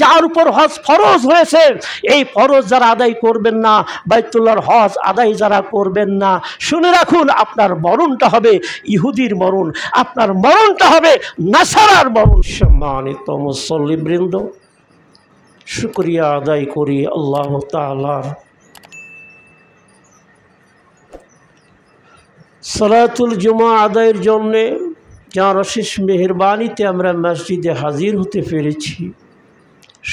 যার উপর হজ ফরজ হয়েছে, এই ফরজ যারা আদায় করবেন না, বাইতুল্লাহর হজ আদায় যারা করবেন না, শুনে রাখুন আপনার মরণটা হবে ইহুদির মরণ, আপনার মরণটা হবে নাসারার মরণ। সম্মানিত মুসল্লিবৃন্দ, শুকরিয়া আদায় করি আল্লাহ তাআলার। সালাতুল জুমা আদায়ের জন্যে যার অশেষ মেহেরবানিতে আমরা মসজিদে হাজির হতে পেরেছি,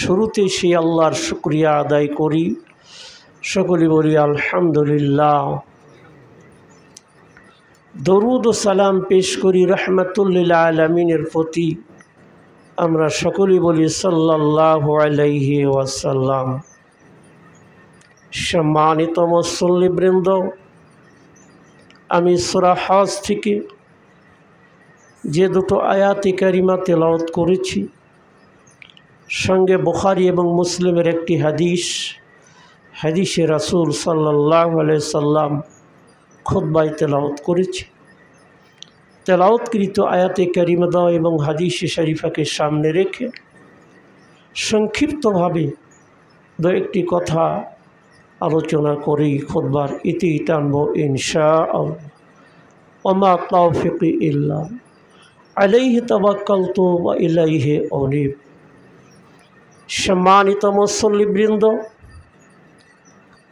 শুরুতে সেই আল্লাহর শুকরিয়া আদায় করি। সকলে বলি আলহামদুলিল্লাহ। দরুদ ও সালাম পেশ করি রাহমাতুল লিল আলামিনের প্রতি। আমরা সকলে বলি সাল্লাল্লাহু আলাইহি ওয়াসাল্লাম। সম্মানিত মুসল্লিবৃন্দ, আমি সূরা হজ থেকে যে দুটো আয়াতে কারিমা তেলাওয়াত করেছি, সঙ্গে বুখারী এবং মুসলিমের একটি হাদিসে রাসূল সাল্লাল্লাহু আলাইহি সাল্লাম খুতবায় তেলাওয়াত করেছি। তেলাওয়াতকৃত আয়াতে কারিমা এবং হাদিসে শরীফাকে সামনে রেখে সংক্ষিপ্তভাবে দু একটি কথা আলোচনা করেই খুতবার ইতি টানব ইনশাআল্লাহ। ওমা তাওফিকি ইল্লা আলাইহি তাওয়াক্কালতু ওয়া ইলাইহি উনীব। সম্মানিত মুসল্লিবৃন্দ,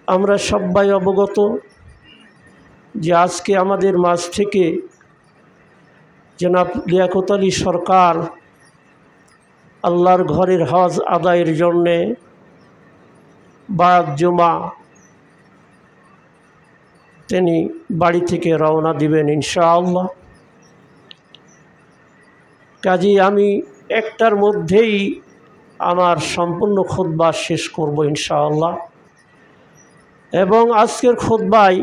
আমরা সবাই অবগত যে আজকে আমাদের মাঝ থেকে জনাব লিয়াকত আলী সরকার আল্লাহর ঘরের হজ আদায়ের জন্যে বাদ জুমা তিনি বাড়ি থেকে রওনা দিবেন ইনশাআল্লাহ। কাজেই আমি একটার মধ্যেই আমার সম্পূর্ণ খুতবা শেষ করব ইনশাআল্লাহ। এবং আজকের খুতবায়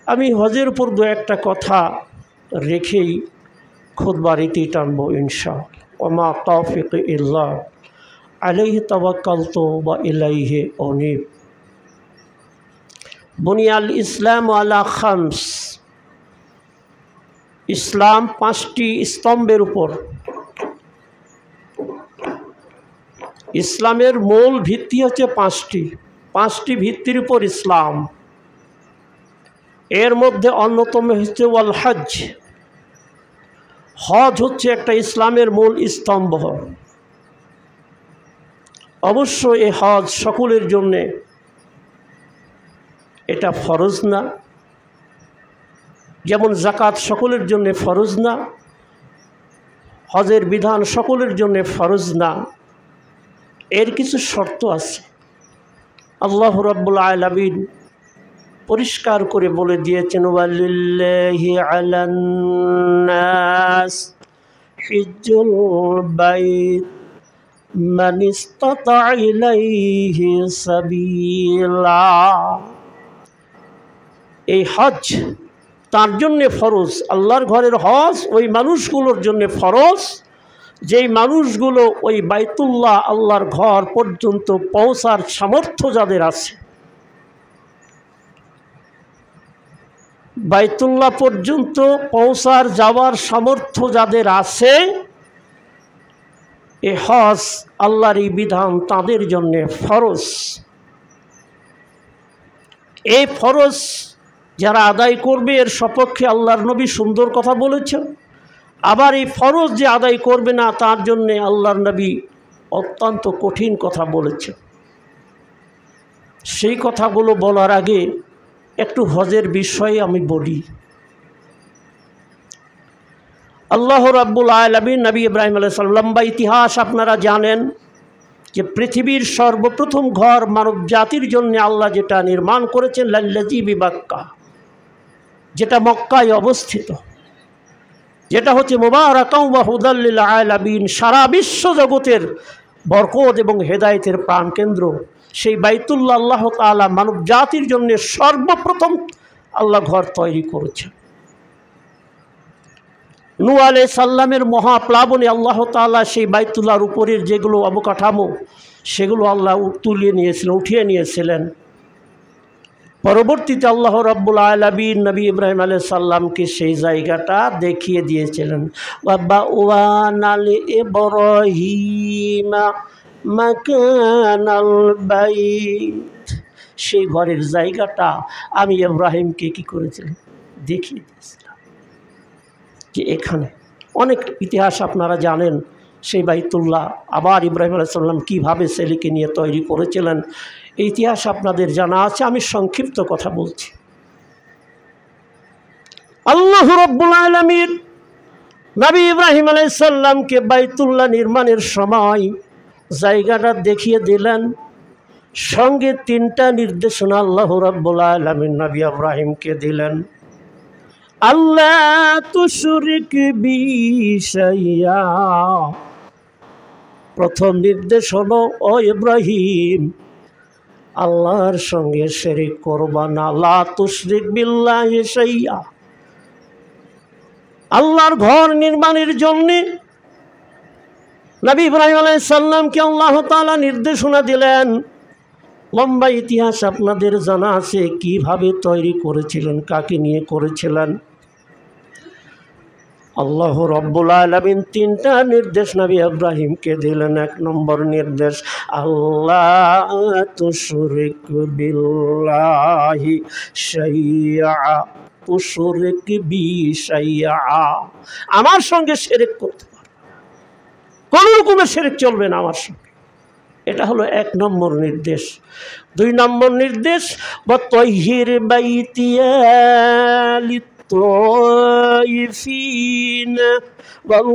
আমি হজের উপর দু একটা কথা রেখেই খুতবার ইতি টানব ইনশাআল্লাহ। ওমা তাওফিকি ইল্লা আলাইহি তাওয়াক্কালতু ওয়া ইলাইহি উনীব। বুনিয়াল ইসলাম আলা খামস। ইসলাম 5টি স্তম্ভের উপর। ইসলামের মূল ভিত্তি হচ্ছে 5টি ভিত্তির উপর ইসলাম। এর মধ্যে অন্যতম হচ্ছে ওয়াল হজ। হজ হচ্ছে একটা ইসলামের মূল স্তম্ভ। অবশ্য এই হজ সকলের জন্যে এটা ফরজ না, যেমন যাকাত সকলের জন্যে ফরজ না, হজের বিধান সকলের জন্যে ফরজ না। এর কিছু শর্ত আছে। আল্লাহ রাব্বুল আলামিন পরিষ্কার করে বলে দিয়েছেন, ওয়ালিল্লাহি আলান নাস হিজ্জুল বাইত মান ইসতাতা ইলাইহি সাবিলা। এই হজ তার জন্যে ফরজ। আল্লাহর ঘরের হজ ওই মানুষগুলোর জন্যে ফরজ যেই মানুষগুলো ওই বাইতুল্লাহ আল্লাহর ঘর পর্যন্ত পৌঁছার সামর্থ্য যাদের আছে। বাইতুল্লাহ পর্যন্ত পৌঁছার যাওয়ার সামর্থ্য যাদের আছে, এ হজ আল্লাহর এই বিধান তাদের জন্যে ফরজ। এই ফরজ যারা আদায় করবে এর সপক্ষে আল্লাহর নবী সুন্দর কথা বলেছেন। আবার এই ফরজ যে আদায় করবে না তার জন্যে আল্লাহর নবী অত্যন্ত কঠিন কথা বলেছেন। সেই কথাগুলো বলার আগে একটু হজের বিষয়ে আমি বলি। আল্লাহ রাব্বুল আলামিন নবী ইব্রাহিম আলাইহিস সালাম, লম্বা ইতিহাস আপনারা জানেন যে পৃথিবীর সর্বপ্রথম ঘর মানব জাতির জন্য আল্লাহ যেটা নির্মাণ করেছেন লাল্লাযী বিবাক্কা, যেটা মক্কায় অবস্থিত, যেটা হচ্ছে মুবারাকাও ওয়া হুদাল লিল আলামিন, সারা বিশ্ব জগতের বরকত এবং হেদায়েতের প্রাণকেন্দ্র। সেই বাইতুল্লাহ আল্লাহ তাআলা মানব জাতির জন্য সর্বপ্রথম আল্লাহ ঘর তৈরি করেছেন। নূহ আলাইহিস সালামের মহাপ্লাবনে আল্লাহ তাআলা সেই বাইতুল্লাহর উপরের যেগুলো অবকাঠামো সেগুলো আল্লাহ উঠিয়ে নিয়েছিলেন। পরবর্তীতে আল্লাহ রাব্বুল আলামিন নবী ইব্রাহিম আলাইহিস সালামকে সেই জায়গাটা দেখিয়ে দিয়েছিলেন। ওয়াবাওয়ানা লিইব্রাহিমা মাকানাল বাইত, সেই ঘরের জায়গাটা আমি ইব্রাহিমকে কি করেছিলাম, দেখিয়ে দিয়েছিলাম যে এখানে। অনেক ইতিহাস আপনারা জানেন, সেই বাইতুল্লাহ আবার ইব্রাহিম আলাইহিস সালাম কীভাবে ছেলেকে নিয়ে তৈরি করেছিলেন, এই ইতিহাস আপনাদের জানা আছে। আমি সংক্ষিপ্ত কথা বলছি। আল্লাহ রাব্বুল আলামিন নবী ইব্রাহিম আলাইহিস সালামকে বাইতুল্লাহ নির্মাণের সময় জায়গাটা দেখিয়ে দিলেন, সঙ্গে তিনটা নির্দেশনা আল্লাহ রাব্বুল আলামিন নবী ইব্রাহিমকে দিলেন। আল্লাহ তুশরিক বি শাইয়া, প্রথম নির্দেশ হলো, ও ইব্রাহিম আল্লাহর সঙ্গে শিরক করবা না, লা তুশরিক বিল্লাহি শাইয়া। আল্লাহর ঘর নির্মাণের জন্য নবী ইব্রাহিম আলাইহিস সালামকে আল্লাহ তাআলা নির্দেশনা দিলেন। লম্বা ইতিহাস আপনাদের জানা আছে, কিভাবে তৈরি করেছিলেন, কাকে নিয়ে করেছিলেন। আল্লাহ রাব্বুল আলামিন তিনটা নির্দেশ নবী ইব্রাহিমকে দিলেন। এক নম্বর নির্দেশ, আল্লাহ তুশরিক বিল্লাহি শাইয়া, তুশরিক বি শাইয়া, আমার সঙ্গে শিরক করতে পারবে, কোনো রকমের শিরক চলবে না আমার সঙ্গে। এটা হলো এক নম্বর নির্দেশ। দুই নম্বর নির্দেশ, ওয়াতাহহির বাইতিয়া লিত্তাইফিনা ওয়াল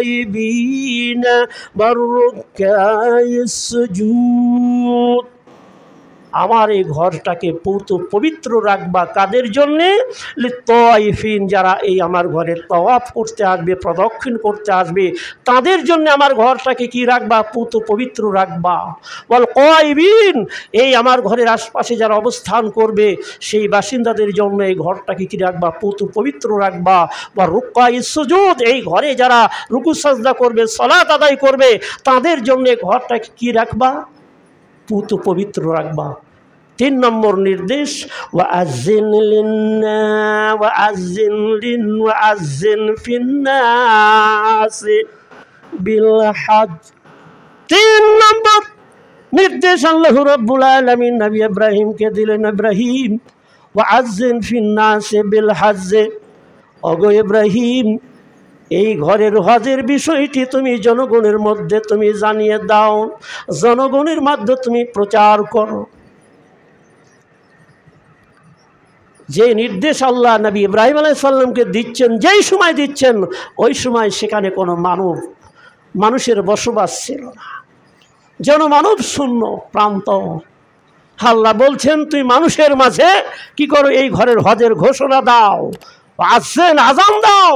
কাইবিনা ওয়ার রুকাইস সুজুদ, আমার এই ঘরটাকে পবিত্র রাখবা। কাদের জন্যে? লিত্তাইফিন, যারা এই আমার ঘরে তাওয়াফ করতে আসবে, প্রদক্ষিণ করতে আসবে, তাদের জন্য আমার ঘরটাকে কি রাখবা? পবিত্র রাখবা। ওয়াল কাইবিন, এই আমার ঘরের আশপাশে যারা অবস্থান করবে সেই বাসিন্দাদের জন্য এই ঘরটাকে কি রাখবা? পবিত্র রাখবা। বা রুকাইস সুজুদ, এই ঘরে যারা রুকু সাজদা করবে, সালাত আদায় করবে, তাদের জন্য ঘরটাকে কি রাখবা? পবিত্র রাখবা। তিন নম্বর নির্দেশ, ওয়াজ্জিন ফিন্নাস বিল হজ। তিন নম্বর নির্দেশ আল্লাহ রাব্বুল আলামিন নবী ইব্রাহিমকে দিলেন। ইব্রাহিম, ওয়াজ্জিন ফিন্নাস বিল হজ, ওগো ইব্রাহিম এই ঘরের হজের বিষয়টি তুমি জনগণের মধ্যে তুমি জানিয়ে দাও, জনগণের মধ্যে তুমি প্রচার করো। যে নির্দেশ আল্লাহ নবী ইব্রাহিম আলাইহিস সালামকে দিচ্ছেন, যেই সময় দিচ্ছেন ওই সময় সেখানে কোনো মানুষের বসবাস ছিল না, জনমানব শূন্য প্রান্ত। আল্লাহ বলছেন তুই মানুষের মাঝে কি করো? এই ঘরের হজের ঘোষণা দাও, আযান দাও,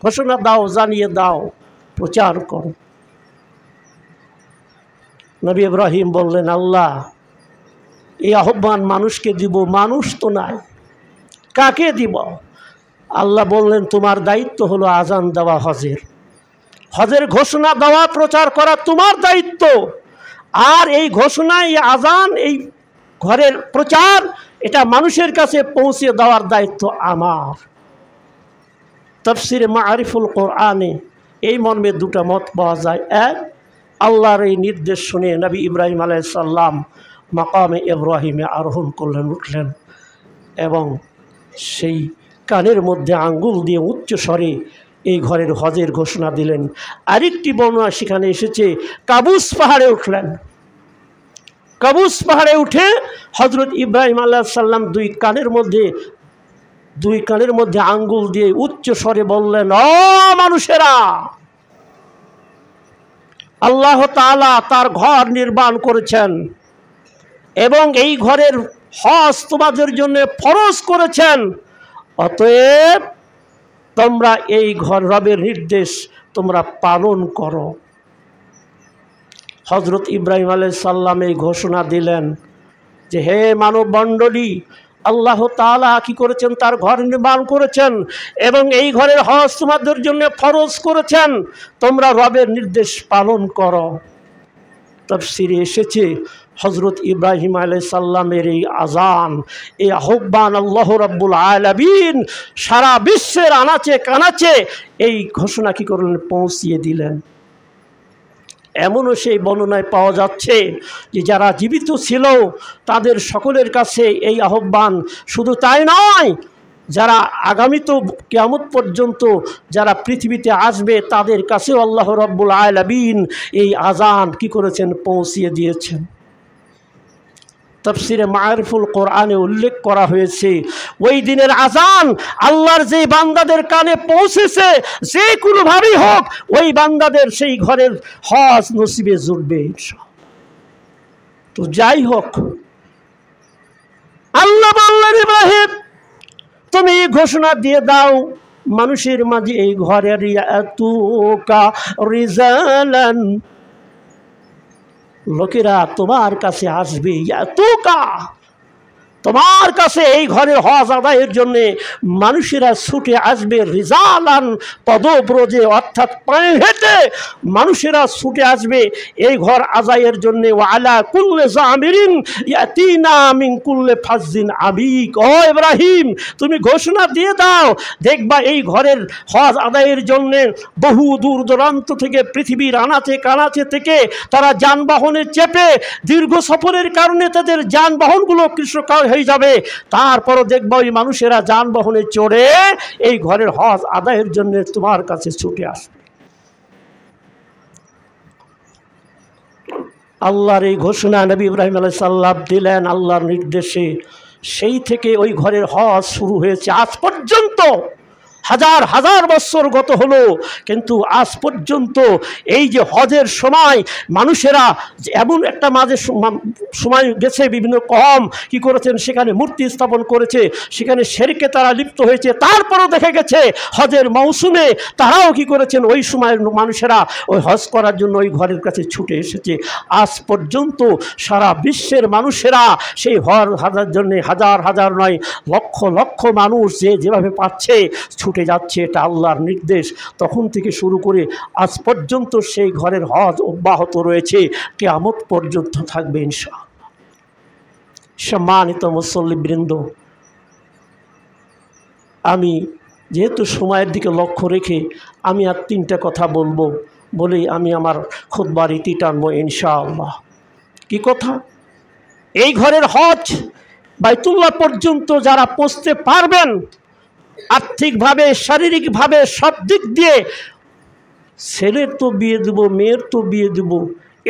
ঘোষণা দাও, জানিয়ে দাও, প্রচার করো। নবী ইব্রাহিম বললেন, আল্লাহ এই আহ্বান মানুষকে দিব, মানুষ তো নাই, কাকে দিব? আল্লাহ বললেন তোমার দায়িত্ব হলো আযান দেওয়া, হজের ঘোষণা দেওয়া, প্রচার করা তোমার দায়িত্ব। আর এই ঘোষণা, এই আযান, এই ঘরের প্রচার, এটা মানুষের কাছে পৌঁছে দেওয়ার দায়িত্ব আমার। তাফসিরে মাআরিফুল কোরআনে এই মর্মে দুটা মত পাওয়া যায়। এক, আল্লাহর এই নির্দেশ শুনে নবী ইব্রাহিম আলাইহিস সালাম মাকামে ইব্রাহিমে আরোহণ করলেন, উঠলেন এবং সেই কানের মধ্যে আঙ্গুল দিয়ে উচ্চ স্বরে এই ঘরের হজের ঘোষণা দিলেন। আরেকটি বর্ণনা সেখানে এসেছে, কাবুস পাহাড়ে উঠলেন। কাবুস পাহাড়ে উঠে হযরত ইব্রাহিম আলাইহিস সালাম দুই কানের মধ্যে আঙ্গুল দিয়ে উচ্চ স্বরে বললেন, ও মানুষেরা, আল্লাহ তাআলা তার ঘর নির্মাণ করেছেন এবং এই ঘরের হজ তোমাদের জন্য ফরজ করেছেন, অতএব তোমরা এই ঘর রবের নির্দেশ তোমরা পালন করো। হযরত ইব্রাহিম আলাইহিস সালাম এই ঘোষণা দিলেন যে হে মানব মণ্ডলী, আল্লাহ তাআলা কি করেছেন? তার ঘর নির্মাণ করেছেন এবং এই ঘরের হজ তোমাদের জন্য ফরজ করেছেন, তোমরা রবের নির্দেশ পালন করো। তাফসীরে এসেছে হযরত ইব্রাহিম আলাইহিস সালামের এই আযান, এই আহ্বান আল্লাহ রাব্বুল আলামিন সারা বিশ্বের আনাচে কানাচে এই ঘোষণা কি করলেন? পৌঁছিয়ে দিলেন। এমনও সেই বর্ণনায় পাওয়া যাচ্ছে যে যারা জীবিত ছিল তাদের সকলের কাছে এই আহ্বান, শুধু তাই নয়, যারা আগামী তো কিয়ামত পর্যন্ত যারা পৃথিবীতে আসবে তাদের কাছেও আল্লাহ রাব্বুল আলামিন এই আযান কি করেছেন, পৌঁছিয়ে দিয়েছেন। তাফসিরে মারিফুল কোরআনে উল্লেখ করা হয়েছে ওই দিনের আযান আল্লাহর যে বান্দাদের কানে পৌঁছেছে, যে কোনোভাবেই হোক ওই বান্দাদের সেই ঘরের হজ নসিবে জুটবে ইনশাআল্লাহ। তো যাই হোক, আল্লাহ বললেন ইব্রাহিম তুমি ঘোষণা দিয়ে দাও মানুষের মাঝে এই ঘরের ইয়াতুকা রিজালান, লোকেরা তোমার কাছে আসবে, ইয়াতুকা তোমার কাছে এই ঘরের হজ আদায়ের জন্য মানুষেরা ছুটে আসবে, রিজালান পদব্রজে অর্থাৎ পায়ে হেঁটে মানুষেরা ছুটে আসবে এই ঘর আদায়ের জন্য। ওয়ালা কুল্লে জামিরিন ইয়াতিনা মিন কুল্লে ফাজ্জিন আমিক, ও ইব্রাহিম তুমি ঘোষণা দিয়ে দাও, দেখবা এই ঘরের হজ আদায়ের জন্য বহু দূর দূরান্ত থেকে পৃথিবীর আনাচে কানাচে থেকে তারা যানবাহনে চেপে দীর্ঘ সফরের কারণে তাদের যানবাহনগুলো কৃষ্ণকায় হয়ে যাবে, তারপরও দেখবা ওই মানুষেরা যানবাহনে চড়ে এই ঘরের হজ আদায়ের জন্য তোমার কাছে ছুটে আসবে। আল্লাহর এই ঘোষণা নবী ইব্রাহিম আলাইহিস সালাম দিলেন আল্লাহর নির্দেশে। সেই থেকে ওই ঘরের হজ শুরু হয়েছে। আজ পর্যন্ত হাজার হাজার বছর গত হলো, কিন্তু আজ পর্যন্ত এই যে হজের সময় মানুষেরা এমন একটা মাঝে সময় গেছে, বিভিন্ন কওম কি করেছেন সেখানে মূর্তি স্থাপন করেছে, সেখানে শিরকে তারা লিপ্ত হয়েছে, তারপরও দেখা গেছে হজের মৌসুমে তারাও কি করেছেন ওই সময়ের মানুষেরা ওই হজ করার জন্য ওই ঘরের কাছে ছুটে এসেছে। আজ পর্যন্ত সারা বিশ্বের মানুষেরা সেই হজ হাজার জন্যে হাজার হাজার নয় লক্ষ লক্ষ মানুষ যে যেভাবে পাচ্ছে ছুটে যাচ্ছে, এটা আল্লাহর নির্দেশ। তখন থেকে শুরু করে আজ পর্যন্ত সেই ঘরের হজ অব্যাহত রয়েছে, কিয়ামত পর্যন্ত থাকবে ইনশাআল্লাহ। সম্মানিত মুসল্লিবৃন্দ, আমি যেহেতু সময়ের দিকে লক্ষ্য রেখে আমি আর তিনটা কথা বলবো বলেই আমি আমার খুতবার ইতি টানবো ইনশাআল্লাহ। কি কথা? এই ঘরের হজ বাইতুল্লাহ পর্যন্ত যারা পৌঁছতে পারবেন, আর্থিকভাবে শারীরিকভাবে সব দিক দিয়ে, ছেলের তো বিয়ে দেব, মেয়ের তো বিয়ে দেব,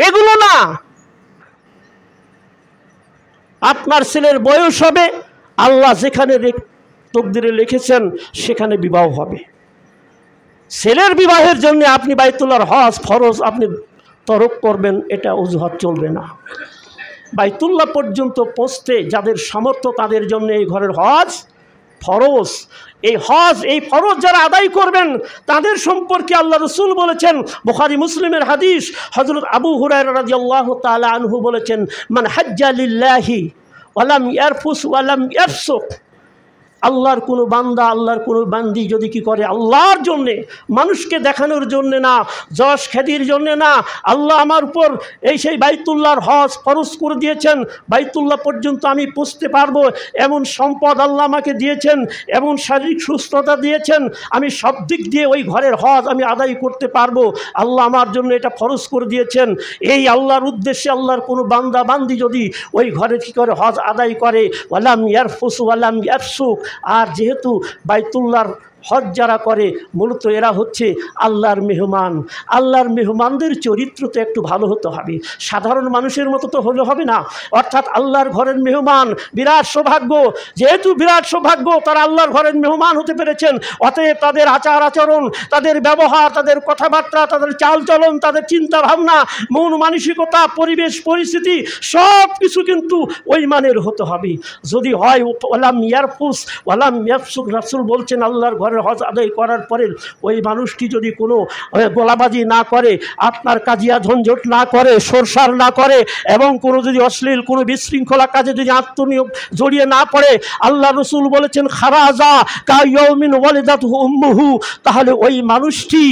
এগুলো না। আপনার ছেলের বয়স হবে, আল্লাহ যেখানে তকদিরে লিখেছেন সেখানে বিবাহ হবে। ছেলের বিবাহের জন্য আপনি বাইতুল্লাহর হজ ফরজ আপনি তরক করবেন, এটা অজুহাত চলবে না। বাইতুল্লাহ পর্যন্ত পৌঁছতে যাদের সামর্থ্য তাদের জন্য এই ঘরের হজ ফরজ। এই হজ, এই ফরজ যারা আদায় করবেন তাদের সম্পর্কে আল্লাহ রাসূল বলেছেন, বুখারী মুসলিমের হাদিস, হযরত আবু হুরায়রা রাদিয়াল্লাহু তাআলা আনহু বলেছেন, মান হাজ্জা লিল্লাহি ওয়া লাম ইয়ারফুস ওয়া লাম ইয়াফসুক, আল্লাহর কোনো বান্দা, আল্লাহর কোনো বান্দি যদি কি করে আল্লাহর জন্যে, মানুষকে দেখানোর জন্যে না, যশ খ্যাতির জন্যে না, আল্লাহ আমার উপর এই সেই বাইতুল্লাহর হজ ফরজ করে দিয়েছেন, বাইতুল্লাহ পর্যন্ত আমি পৌঁছতে পারবো, এমন সম্পদ আল্লাহ আমাকে দিয়েছেন, এমন শারীরিক সুস্থতা দিয়েছেন, আমি সব দিক দিয়ে ওই ঘরের হজ আমি আদায় করতে পারবো, আল্লাহ আমার জন্য এটা ফরজ করে দিয়েছেন, এই আল্লাহর উদ্দেশ্যে আল্লাহর কোনো বান্দা বান্দি যদি ওই ঘরে কী করে হজ আদায় করে, ওয়ালাম ইয়ারফুস ওয়ালাম ইয়াফসুক, আর যেহেতু বাইতুল্লাহর হজ যারা করে মূলত এরা হচ্ছে আল্লাহর মেহমান। আল্লাহর মেহমানদের চরিত্র তো একটু ভালো হতে হবে, সাধারণ মানুষের মতো তো হলে হবে না। অর্থাৎ আল্লাহর ঘরের মেহমান, বিরাট সৌভাগ্য, যেহেতু বিরাট সৌভাগ্য তারা আল্লাহর ঘরের মেহমান হতে পেরেছেন, অতএব তাদের আচার আচরণ, তাদের ব্যবহার, তাদের কথাবার্তা, তাদের চালচলন, তাদের চিন্তা ভাবনা, মন মানসিকতা, পরিবেশ পরিস্থিতি সব কিছু কিন্তু ওই মানের হতে হবে। যদি হয় ওয়ালাম ইয়ারফুস ওয়ালাম ইয়াফসুক, রাসূল বলছেন আল্লাহর ঘরের হজ আদায় করার পরে ওই মানুষটি যদি কোনো গোলাবাজি না করে, আপনার কাজিয়া ঝঞ্ঝট না করে, সরসার না করে, এবং কোনো যদি অশ্লীল কোনো বিশৃঙ্খলা কাজে যদি আত্মনিয়োগ জড়িয়ে না পড়ে, আল্লাহ রসুল বলেছেন খারাজা কাইয়ৌমিন ওয়ালিদাতুহু উম্মুহু, তাহলে ওই মানুষটি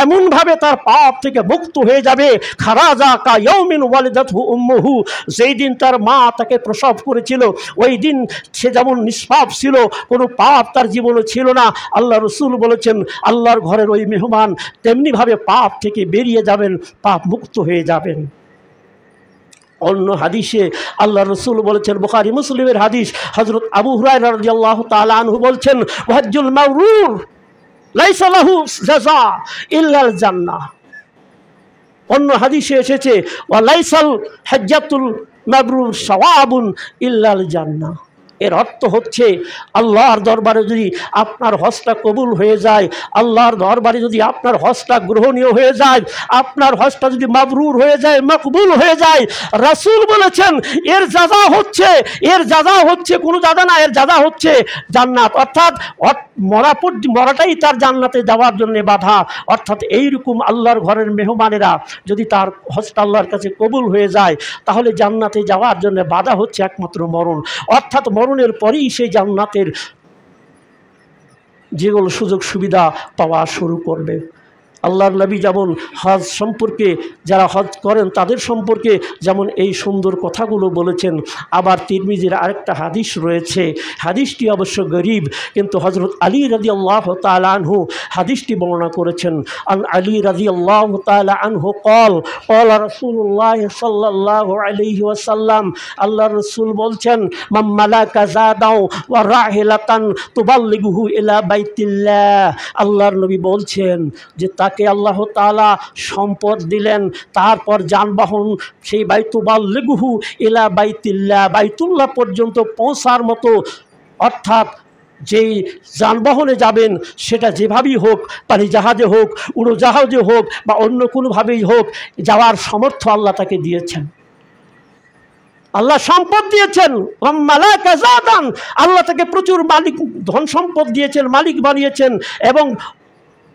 এমনভাবে তার পাপ থেকে মুক্ত হয়ে যাবে, খারাজা কাইয়ৌমিন ওয়ালিদাতুহু উম্মুহু, যেই দিন তার মা তাকে প্রসব করেছিল ওই দিন সে যেমন নিষ্পাপ ছিল, কোনো পাপ তার জীবনে ছিল না, আল্লাহ আল্লাহ রসুল বলেছেন আল্লাহর ঘরের ওই মেহমান তেমনিভাবে পাপ থেকে বেরিয়ে যাবেন, পাপ মুক্ত হয়ে যাবেন। অন্য হাদিসে আল্লাহ রসুল বলেছেন, বুখারী মুসলিমের হাদিস, হযরত আবু হুরায়রা রাদিয়াল্লাহু তাআলা আনহু বলছেন, ওয়াহজ্জুল মাবরুর লাইসা লাহু জাযা ইল্লাল জান্নাহ। অন্য হাদিসে এসেছে, ওয়া লাইসাল হাজ্জাতুল মাবরুর সাওয়াবুন ইল্লাল জান্নাহ। এর অর্থ হচ্ছে আল্লাহর দরবারে যদি আপনার হজটা কবুল হয়ে যায়, আল্লাহর দরবারে যদি আপনার হজটা গ্রহণীয় হয়ে যায়, আপনার হজটা যদি মাবরুর হয়ে যায়, মকবুল হয়ে যায়, রাসূল বলেছেন এর জাযা হচ্ছে কোনো জাযা না, এর জাযা হচ্ছে জান্নাত। অর্থাৎ মরাটাই তার জান্নাতে যাওয়ার জন্য বাধা। অর্থাৎ এইরকম আল্লাহর ঘরের মেহমানেরা যদি তার হজটা আল্লাহর কাছে কবুল হয়ে যায়, তাহলে জান্নাতে যাওয়ার জন্য বাধা হচ্ছে একমাত্র মরণ। অর্থাৎ মরণের পরেই সেই জান্নাতের যেগুলো সুযোগ সুবিধা পাওয়া শুরু করবে। আল্লাহর নবী যেমন হজ সম্পর্কে, যারা হজ করেন তাদের সম্পর্কে যেমন এই সুন্দর কথাগুলো বলেছেন, আবার তিরমিজির আরেকটা হাদিস রয়েছে, হাদিসটি অবশ্য গরীব, কিন্তু হযরত আলী রাদিয়াল্লাহু তাআলা আনহু হাদিসটি বর্ণনা করেছেন। আন আলী রাদিয়াল্লাহু তাআলা আনহু قال قال রাসূলুল্লাহ সাল্লাল্লাহু আলাইহি ওয়াসাল্লাম, আল্লাহর রাসূল বলছেন, মান মালাকা যাদাও ওয়া রাহিলাতান তুবাল্লিগুহু ইলা বাইতিল্লাহ। আল্লাহর নবী বলছেন যে তাকে আল্লাহ তাআলা সম্পদ দিলেন, তারপর যানবাহন সেই বাইতুবাল্লিগুহু ইলা বাইতিল্লাহ, বাইতুল্লাহ পর্যন্ত পৌঁছার মতো, অর্থাৎ যেই যানবাহনে যাবেন সেটা যেভাবেই হোক, পানি জাহাজে হোক, উড়োজাহাজে হোক বা অন্য কোনোভাবেই হোক, যাওয়ার সামর্থ্য আল্লাহ তাকে দিয়েছেন। আল্লাহ সম্পদ দিয়েছেন, আল্লাহ তাকে প্রচুর মালিক ধন সম্পদ দিয়েছেন, মালিক বানিয়েছেন, এবং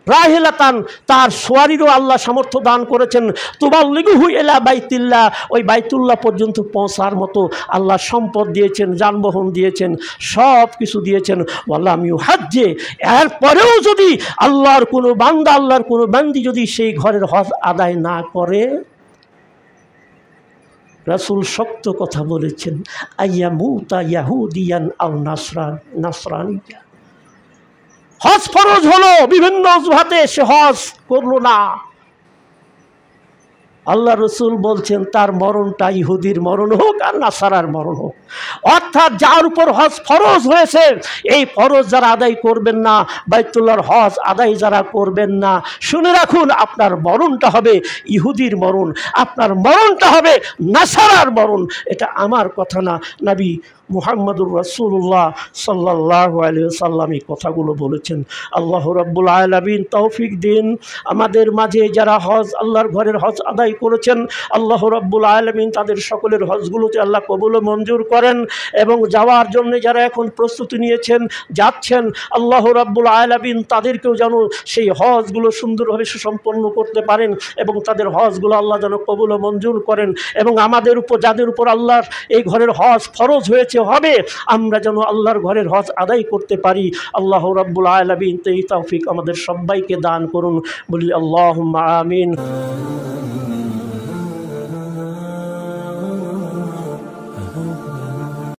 রাহিলাতান তার সোয়ারিরও আল্লাহ সামর্থ্য দান করেছেন। তুবাল্লিগুহু ইলা বাইতিল্লাহ, ওই বাইতুল্লাহ পর্যন্ত পৌঁছার মতো আল্লাহ সম্পদ দিয়েছেন, যানবাহন দিয়েছেন, সব কিছু দিয়েছেন। ওয়ালাম ইউহাজ্জে, এরপরেও যদি আল্লাহর কোনো বান্দা, আল্লাহর কোনো বান্দি যদি সেই ঘরের হজ আদায় না করে, রাসূল শক্ত কথা বলেছেন, আইয়ামুতা ইয়াহুদিয়ান আও নাসরানিয়া। হজ ফরজ হলো, বিভিন্ন অজুহাতে সে হজ করলো না, আল্লাহ রসুল বলছেন তার মরণটা ইহুদির মরণ হোক আর নাসারার মরণ হোক। অর্থাৎ যার উপর হজ ফরজ হয়েছে, এই ফরজ যারা আদায় করবেন না, বাইতুল্লাহর হজ আদায় যারা করবেন না, শুনে রাখুন আপনার মরণটা হবে ইহুদির মরণ, আপনার মরণটা হবে নাসারার মরণ। এটা আমার কথা না, নবী মুহাম্মদুর রাসূলুল্লাহ সাল্লাল্লাহু আলাইহি ওয়াসাল্লাম এই কথাগুলো বলেছেন। আল্লাহ রাব্বুল আলামিন তৌফিক দিন আমাদের মাঝে যারা হজ, আল্লাহর ঘরের হজ আদায় করেছেন, আল্লাহ রাব্বুল আলামিন তাদের সকলের হজগুলোতে আল্লাহ কবুল ও মঞ্জুর করেন, এবং যাওয়ার জন্য যারা এখন প্রস্তুতি নিয়েছেন, যাচ্ছেন, আল্লাহ রাব্বুল আলামিন তাদেরকেও যেন সেই হজগুলো সুন্দরভাবে সুসম্পন্ন করতে পারেন, এবং তাদের হজগুলো আল্লাহ যেন কবুল ও মঞ্জুর করেন, এবং আমাদের উপর, যাদের উপর আল্লাহর এই ঘরের হজ ফরজ হয়েছে হবে, আমরা যেন আল্লাহর ঘরের হজ আদায় করতে পারি। আল্লাহ রাব্বুল আলামিন এই তৌফিক আমাদের সবাইকে দান করুন, বলি আল্লাহুম্মা আমিন।